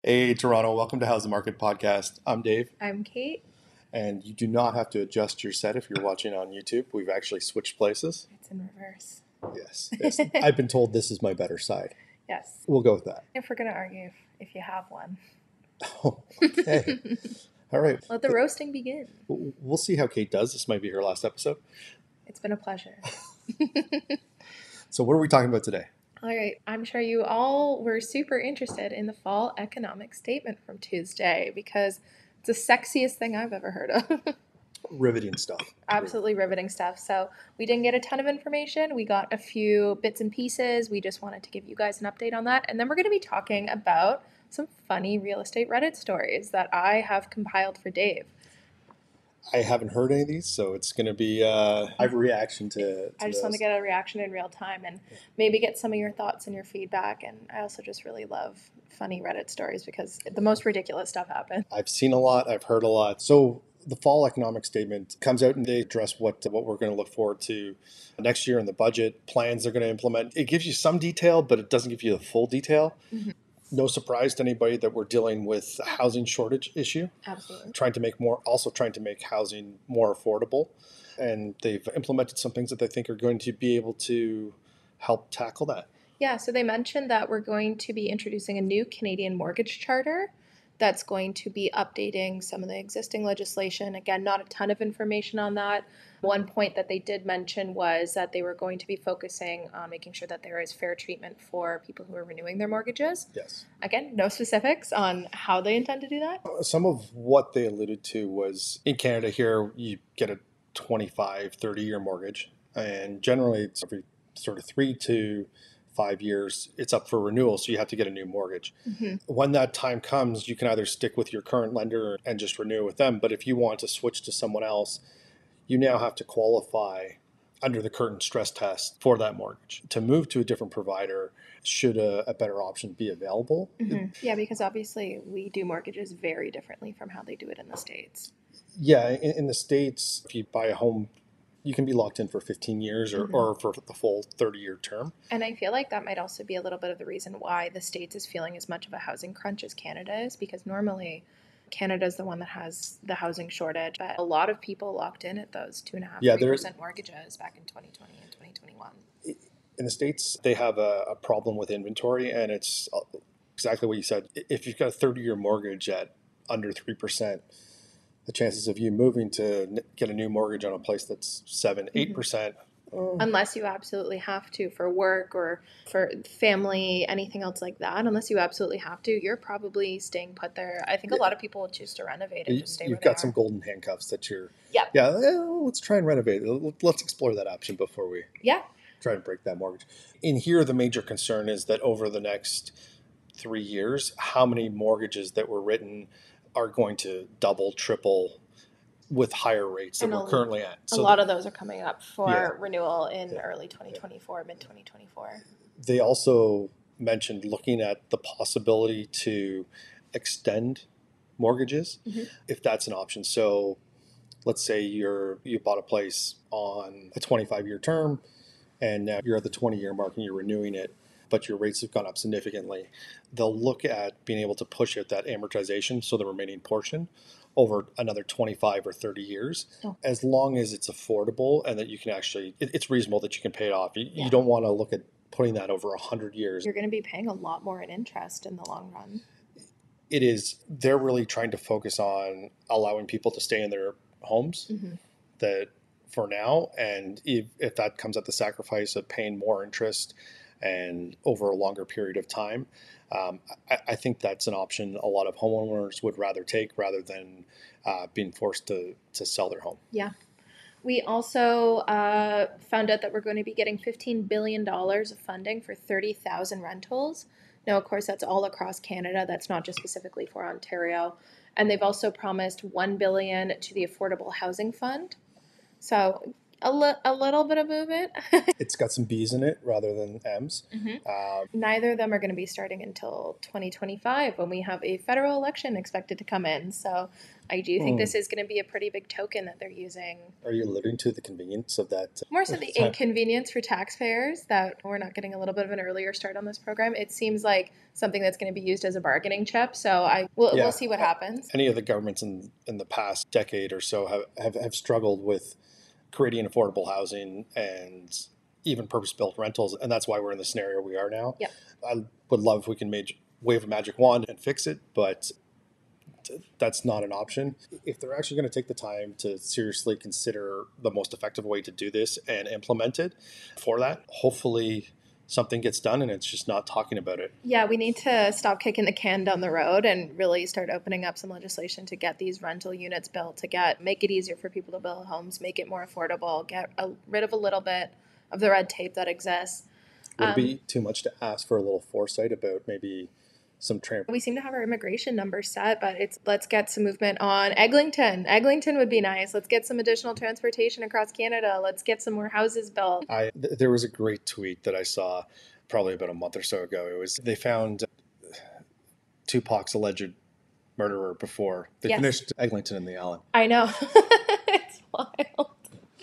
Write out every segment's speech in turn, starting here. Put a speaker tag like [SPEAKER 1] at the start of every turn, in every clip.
[SPEAKER 1] Hey, Toronto, welcome to How's the Market podcast. I'm Dave,
[SPEAKER 2] I'm Kate.
[SPEAKER 1] and you do not have to adjust your set if you're watching on YouTube. We've actually switched places.
[SPEAKER 2] It's in reverse.
[SPEAKER 1] Yes. I've been told this is my better side.
[SPEAKER 2] Yes.
[SPEAKER 1] We'll go with that.
[SPEAKER 2] If we're going to argue if you have one.
[SPEAKER 1] Oh, okay. All right.
[SPEAKER 2] Let the roasting begin.
[SPEAKER 1] We'll see how Kate does. This might be her last episode.
[SPEAKER 2] It's been a pleasure.
[SPEAKER 1] So what are we talking about today?
[SPEAKER 2] All right. I'm sure you all were super interested in the fall economic statement from Tuesday because it's the sexiest thing I've ever heard of.
[SPEAKER 1] Riveting stuff.
[SPEAKER 2] Absolutely riveting stuff. So we didn't get a ton of information. We got a few bits and pieces. We just wanted to give you guys an update on that. And then we're going to be talking about some funny real estate Reddit stories that I have compiled for Dave.
[SPEAKER 1] I haven't heard any of these, so it's going to be a reaction to
[SPEAKER 2] I just want to get a reaction in real time and maybe get some of your thoughts and your feedback. And I also just really love funny Reddit stories because the most ridiculous stuff happens.
[SPEAKER 1] I've seen a lot. I've heard a lot. So the fall economic statement comes out and they address what we're going to look forward to next year in the budget, plans they're going to implement. It gives you some detail, but it doesn't give you the full detail. Mm-hmm. No surprise to anybody that we're dealing with a housing shortage issue.
[SPEAKER 2] Absolutely.
[SPEAKER 1] Trying to make housing more affordable. And they've implemented some things that they think are going to be able to help tackle that.
[SPEAKER 2] Yeah, so they mentioned that we're going to be introducing a new Canadian mortgage charter that's going to be updating some of the existing legislation. Again, not a ton of information on that. One point that they did mention was that they were going to be focusing on making sure that there is fair treatment for people who are renewing their mortgages.
[SPEAKER 1] Yes.
[SPEAKER 2] Again, no specifics on how they intend to do that.
[SPEAKER 1] Some of what they alluded to was in Canada here, you get a 25, 30-year mortgage. And generally, it's every sort of 3 to 5 years, it's up for renewal, so you have to get a new mortgage. Mm-hmm. When that time comes, you can either stick with your current lender and just renew with them. But if you want to switch to someone else, you now have to qualify under the current stress test for that mortgage. To move to a different provider, should a better option be available?
[SPEAKER 2] Mm-hmm. Yeah, because obviously we do mortgages very differently from how they do it in the States.
[SPEAKER 1] Yeah, in the States, if you buy a home, you can be locked in for 15 years or for the full 30-year term.
[SPEAKER 2] And I feel like that might also be a little bit of the reason why the States is feeling as much of a housing crunch as Canada is, because normally Canada is the one that has the housing shortage. But a lot of people locked in at those 2.5-3% mortgages back in 2020 and 2021.
[SPEAKER 1] In the States, they have a problem with inventory, and it's exactly what you said. If you've got a 30-year mortgage at under 3%, the chances of you moving to get a new mortgage on a place that's 7-8%.
[SPEAKER 2] Unless you absolutely have to for work or for family, anything else like that. Unless you absolutely have to, you're probably staying put there. I think a lot of people would choose to renovate and just stay where they are.
[SPEAKER 1] You've got some golden handcuffs that you're...
[SPEAKER 2] Yeah,
[SPEAKER 1] let's try and renovate. Let's explore that option before we try and break that mortgage. In here, the major concern is that over the next 3 years, how many mortgages that were written are going to double, triple with higher rates than we're currently at.
[SPEAKER 2] So a lot of those are coming up for renewal in early 2024, mid-2024.
[SPEAKER 1] They also mentioned looking at the possibility to extend mortgages, if that's an option. So let's say you bought a place on a 25-year term, and now you're at the 20-year mark and you're renewing it, but your rates have gone up significantly. They'll look at being able to push out that amortization, so the remaining portion, over another 25 or 30 years, as long as it's affordable and that you can actually, it's reasonable that you can pay it off. You don't want to look at putting that over 100 years.
[SPEAKER 2] You're going to be paying a lot more in interest in the long run.
[SPEAKER 1] It is. They're really trying to focus on allowing people to stay in their homes that for now. And if that comes at the sacrifice of paying more interest and over a longer period of time, I think that's an option a lot of homeowners would rather take rather than being forced to sell their home.
[SPEAKER 2] Yeah. We also found out that we're going to be getting $15 billion of funding for 30,000 rentals. Now, of course, that's all across Canada. That's not just specifically for Ontario. And they've also promised $1 billion to the Affordable Housing Fund. So A little bit of movement.
[SPEAKER 1] It's got some B's in it rather than M's.
[SPEAKER 2] Neither of them are going to be starting until 2025 when we have a federal election expected to come in. So I do think this is going to be a pretty big token that they're using.
[SPEAKER 1] Are you alluding to the convenience of that?
[SPEAKER 2] More so the inconvenience for taxpayers that we're not getting a little bit of an earlier start on this program. It seems like something that's going to be used as a bargaining chip. So we'll see what happens.
[SPEAKER 1] Any of the governments in the past decade or so have struggled with creating affordable housing and even purpose-built rentals, and that's why we're in the scenario we are now.
[SPEAKER 2] Yep.
[SPEAKER 1] I would love if we can wave a magic wand and fix it, but that's not an option. If they're actually going to take the time to seriously consider the most effective way to do this and implement it for that, hopefully something gets done and it's just not talking about it.
[SPEAKER 2] Yeah, we need to stop kicking the can down the road and really start opening up some legislation to get these rental units built, to make it easier for people to build homes, make it more affordable, get rid of a little bit of the red tape that exists.
[SPEAKER 1] Would it be too much to ask for a little foresight about maybe some
[SPEAKER 2] We seem to have our immigration numbers set, but let's get some movement on Eglington. Eglington would be nice. Let's get some additional transportation across Canada. Let's get some more houses built.
[SPEAKER 1] There was a great tweet that I saw probably about a month or so ago. They found Tupac's alleged murderer before they finished Eglington and the Allen.
[SPEAKER 2] I know. It's wild.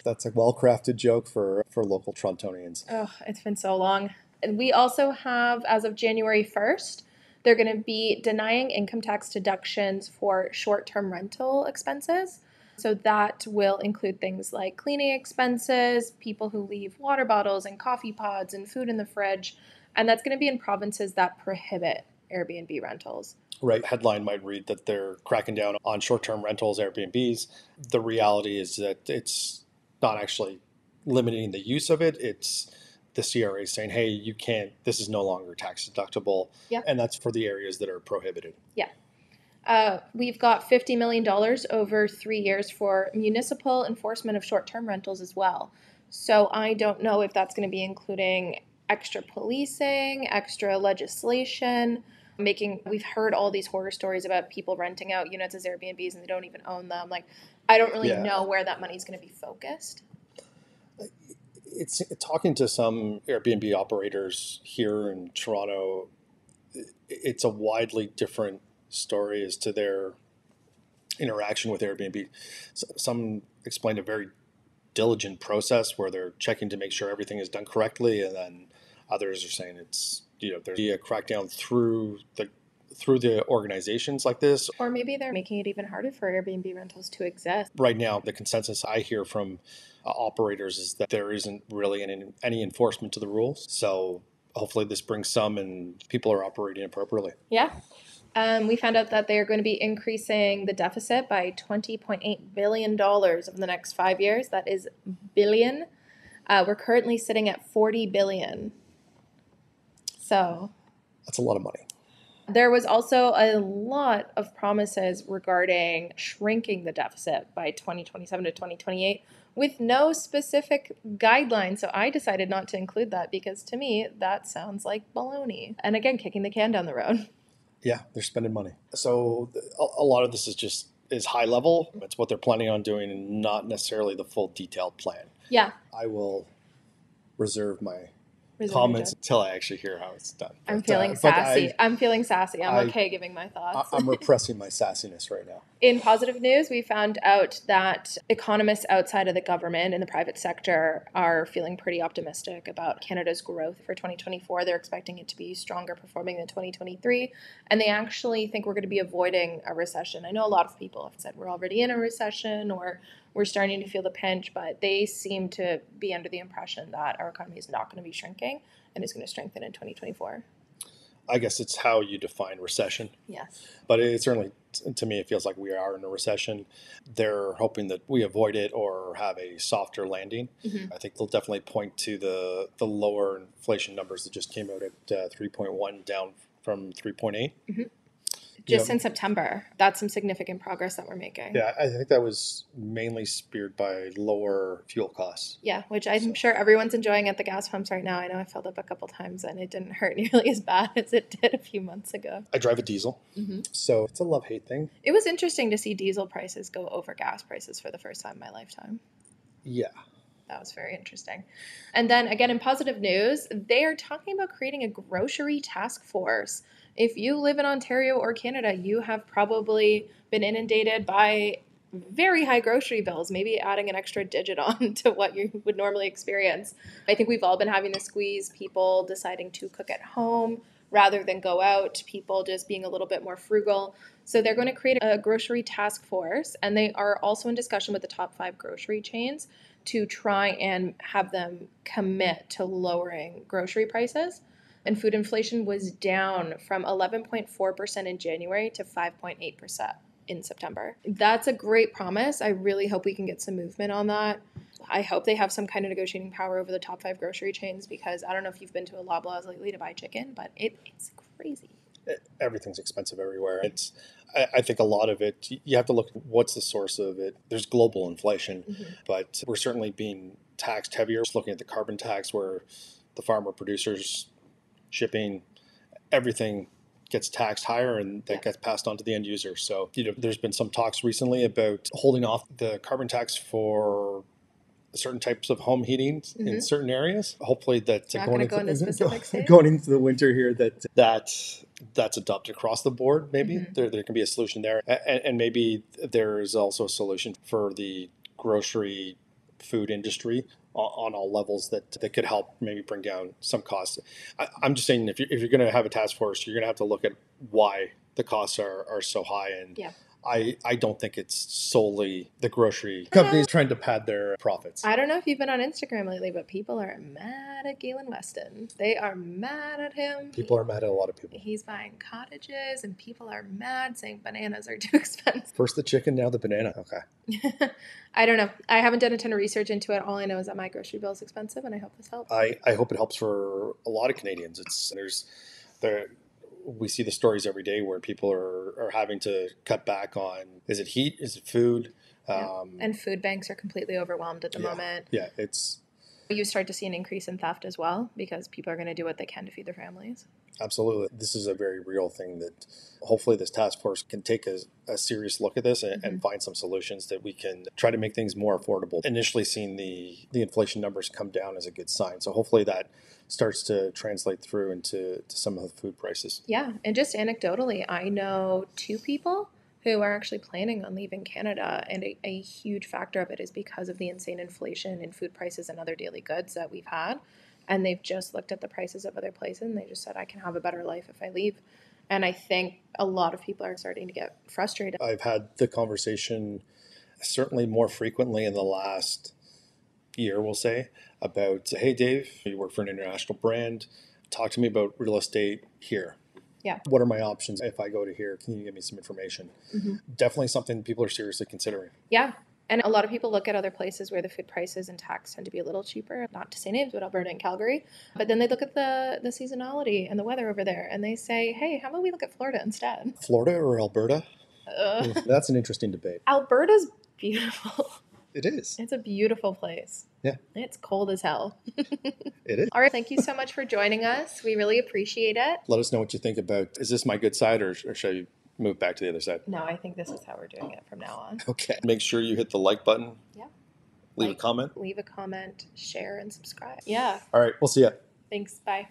[SPEAKER 1] That's a well-crafted joke for local Torontonians.
[SPEAKER 2] Oh, it's been so long. And we also have, as of January 1st, they're going to be denying income tax deductions for short-term rental expenses. So that will include things like cleaning expenses, people who leave water bottles and coffee pods and food in the fridge. And that's going to be in provinces that prohibit Airbnb rentals.
[SPEAKER 1] Right. Headline might read that they're cracking down on short-term rentals, Airbnbs. The reality is that it's not actually limiting the use of it. It's the CRA saying, hey, you can't, this is no longer tax deductible.
[SPEAKER 2] Yeah.
[SPEAKER 1] And that's for the areas that are prohibited.
[SPEAKER 2] Yeah. We've got $50 million over 3 years for municipal enforcement of short-term rentals as well. So I don't know if that's going to be including extra policing, extra legislation, we've heard all these horror stories about people renting out units as Airbnbs and they don't even own them. I don't really know where that money is going to be focused.
[SPEAKER 1] It's talking to some Airbnb operators here in Toronto. It's a widely different story as to their interaction with Airbnb. Some explain a very diligent process where they're checking to make sure everything is done correctly, and then others are saying it's there's a crackdown through the organizations like this.
[SPEAKER 2] Or maybe they're making it even harder for Airbnb rentals to exist.
[SPEAKER 1] Right now, the consensus I hear from operators is that there isn't really any enforcement to the rules. So hopefully this brings some and people are operating appropriately.
[SPEAKER 2] Yeah. We found out that they're going to be increasing the deficit by $20.8 billion over the next 5 years. That is billion. We're currently sitting at $40 billion. So
[SPEAKER 1] that's a lot of money.
[SPEAKER 2] There was also a lot of promises regarding shrinking the deficit by 2027 to 2028 with no specific guidelines. So I decided not to include that because to me, that sounds like baloney. And again, kicking the can down the road.
[SPEAKER 1] Yeah, they're spending money. So a lot of this is high level. It's what they're planning on doing and not necessarily the full detailed plan.
[SPEAKER 2] Yeah.
[SPEAKER 1] I will reserve my comments until I actually hear how it's done.
[SPEAKER 2] I'm feeling sassy. I'm okay giving my thoughts.
[SPEAKER 1] I'm repressing my sassiness right now.
[SPEAKER 2] In positive news, we found out that economists outside of the government in the private sector are feeling pretty optimistic about Canada's growth for 2024. They're expecting it to be stronger performing than 2023, and they actually think we're going to be avoiding a recession. I know a lot of people have said we're already in a recession or we're starting to feel the pinch, but they seem to be under the impression that our economy is not going to be shrinking and is going to strengthen in 2024.
[SPEAKER 1] I guess it's how you define recession.
[SPEAKER 2] Yes.
[SPEAKER 1] But it certainly, to me, it feels like we are in a recession. They're hoping that we avoid it or have a softer landing. Mm-hmm. I think they'll definitely point to the lower inflation numbers that just came out at 3.1 down from 3.8.
[SPEAKER 2] Mm-hmm. Just in September. That's some significant progress that we're making.
[SPEAKER 1] Yeah, I think that was mainly speared by lower fuel costs.
[SPEAKER 2] Yeah, which I'm sure everyone's enjoying at the gas pumps right now. I know I filled up a couple times and it didn't hurt nearly as bad as it did a few months ago.
[SPEAKER 1] I drive a diesel, so it's a love-hate thing.
[SPEAKER 2] It was interesting to see diesel prices go over gas prices for the first time in my lifetime.
[SPEAKER 1] Yeah.
[SPEAKER 2] That was very interesting. And then again, in positive news, they are talking about creating a grocery task force. If you live in Ontario or Canada, you have probably been inundated by very high grocery bills, maybe adding an extra digit on to what you would normally experience. I think we've all been having the squeeze, people deciding to cook at home rather than go out, people just being a little bit more frugal. So they're going to create a grocery task force, and they are also in discussion with the top 5 grocery chains to try and have them commit to lowering grocery prices. And food inflation was down from 11.4% in January to 5.8% in September. That's a great promise. I really hope we can get some movement on that. I hope they have some kind of negotiating power over the top 5 grocery chains, because I don't know if you've been to a Loblaws lately to buy chicken, but it's crazy.
[SPEAKER 1] Everything's expensive everywhere. I think a lot of it, you have to look at what's the source of it. There's global inflation, but we're certainly being taxed heavier. Just looking at the carbon tax, where the farmer producers, shipping, everything gets taxed higher, and that gets passed on to the end user. So, there's been some talks recently about holding off the carbon tax for certain types of home heating in certain areas. Hopefully that going into the winter here, that's adopted across the board. Maybe there can be a solution there, and maybe there is also a solution for the grocery food industry on all levels that could help maybe bring down some costs. I'm just saying, if you're going to have a task force, you're going to have to look at why the costs are so high. And I don't think it's solely the grocery companies trying to pad their profits.
[SPEAKER 2] I don't know if you've been on Instagram lately, but people are mad at Galen Weston. They are mad at him.
[SPEAKER 1] People are mad at a lot of people.
[SPEAKER 2] He's buying cottages, and people are mad, saying bananas are too expensive.
[SPEAKER 1] First the chicken, now the banana. Okay.
[SPEAKER 2] I don't know. I haven't done a ton of research into it. All I know is that my grocery bill is expensive, and I hope this helps.
[SPEAKER 1] I hope it helps for a lot of Canadians. We see the stories every day where people are having to cut back on, is it heat? Is it food?
[SPEAKER 2] And food banks are completely overwhelmed at the moment.
[SPEAKER 1] Yeah,
[SPEAKER 2] You start to see an increase in theft as well, because people are going to do what they can to feed their families.
[SPEAKER 1] Absolutely. This is a very real thing that hopefully this task force can take a serious look at this and find some solutions that we can try to make things more affordable. Initially seeing the inflation numbers come down is a good sign. So hopefully that starts to translate through into some of the food prices.
[SPEAKER 2] Yeah. And just anecdotally, I know 2 people who are actually planning on leaving Canada, and a huge factor of it is because of the insane inflation in food prices and other daily goods that we've had. And they've just looked at the prices of other places, and they just said, I can have a better life if I leave. And I think a lot of people are starting to get frustrated.
[SPEAKER 1] I've had the conversation certainly more frequently in the last year, we'll say, about, hey, Dave, you work for an international brand. Talk to me about real estate here.
[SPEAKER 2] Yeah.
[SPEAKER 1] What are my options if I go to here? Can you give me some information? Definitely something people are seriously considering.
[SPEAKER 2] Yeah. And a lot of people look at other places where the food prices and tax tend to be a little cheaper, not to say names, but Alberta and Calgary. But then they look at the seasonality and the weather over there, and they say, hey, how about we look at Florida instead?
[SPEAKER 1] Florida or Alberta? That's an interesting debate.
[SPEAKER 2] Alberta's beautiful.
[SPEAKER 1] It is.
[SPEAKER 2] It's a beautiful place.
[SPEAKER 1] Yeah.
[SPEAKER 2] It's cold as hell.
[SPEAKER 1] It is.
[SPEAKER 2] All right. Thank you so much for joining us. We really appreciate it.
[SPEAKER 1] Let us know what you think about, is this my good side, or should I move back to the other side?
[SPEAKER 2] No, I think this is how we're doing it from now on.
[SPEAKER 1] Okay. Make sure you hit the like button.
[SPEAKER 2] Yeah.
[SPEAKER 1] Leave a comment.
[SPEAKER 2] Leave a comment, share, and subscribe. Yeah.
[SPEAKER 1] All right. We'll see ya.
[SPEAKER 2] Thanks. Bye.